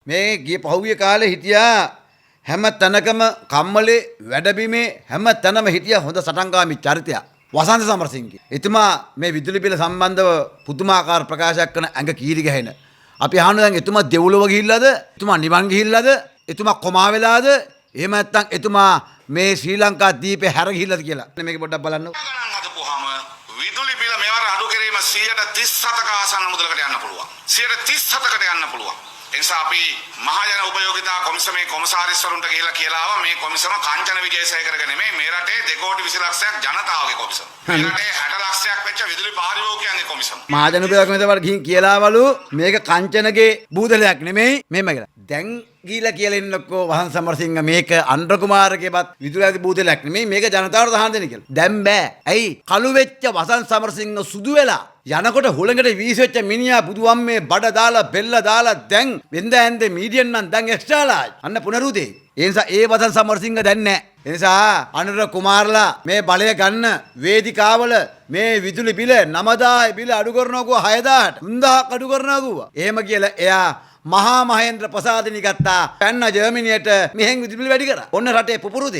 මේ ගිය පහුගිය කාලේ හිටියා හැම තැනකම කම්මලේ වැඩබිමේ හැම තැනම හිටියා හොඳ සටන්කාමී චරිතයක්. වසන්ත සමරසිංහ. එතුමා මේ විදුලි බිල සම්බන්ධව පුදුමාකාර ප්‍රකාශයක් කරන ඇඟ කීරි ගැහෙන. අපි අහනවා දැන් එතුමා දෙව්ලොව ගිහිල්ලාද? එතුමා නිවන් ගිහිල්ලාද? එතුමා කොමා වෙලාද? එහෙම නැත්නම් එතුමා මේ ශ්‍රී ලංකා දීපේ හැර ගිහිල්ලාද කියලා. මේක පොඩ්ඩක් බලන්න. ගණන් හදපුවාම විදුලි බිල මෙවර අඩු කිරීම 137ක ආසන්න මුදලකට යන්න පුළුවන්. 137කට යන්න පුළුවන්. එනිසා අපි මහජන උපයෝගිතා කොමිසමේ කොමසාරිස්වරුන්ට ගිහිල්ලා කියලා ආවා මේ කොමිසම කාංචන විජේසේකරගේ නෙමෙයි මේ රටේ 2 කෝටි 20 ලක්ෂයක් ජනතාවගේ කොමිසම. මේ රටේ 60 ලක්ෂයක් වෙච්ච විදුලි පාරිභෝගිකයන්ගේ කොමිසම. මහජන උපයෝගිතාවට ගිහින් කියලාවලු මේක කාංචනගේ බූදලයක් නෙමෙයි මේම කියලා. දැන් ගිහිල්ලා කියලා ඉන්නකෝ වසන්ත සමරසිංහ මේක අන්ඩ්‍ර කුමාරගේවත් විදුලි බූදලයක් නෙමෙයි මේක ජනතාවට දහන් දෙන්න කියලා. දැන් බෑ. ඇයි කළු වෙච්ච වසන්ත සමරසිංහ සුදු වෙලා යනකොට හුලඟට වීසෙච්ච මිනිහා බුදුවම්මේ බඩ දාලා බෙල්ල දාලා දැන් වෙන්ද ඇන්දේ මීඩියන් නම් දැන් එක්ස්ට්‍රා ලාජ් අන්න පුනරුදේ. ඒ නිසා ඒ වසන්ත සමරසිංහ දැන් නැහැ. ඒ නිසා අනුර කුමාරලා මේ බලය ගන්න වේදිකාවල මේ විදුලි බිල 9000 බිල අඩු කරනවා 6000ට 3000ක් අඩු කරනවා. එහෙම කියලා එයා මහා මහේන්ද්‍ර ප්‍රසාදිනී ගත්තා පැන්න ජර්මනියට මෙහෙන් විදුලි වැඩි කරා. ඔන්න රටේ පුපුරුදේ.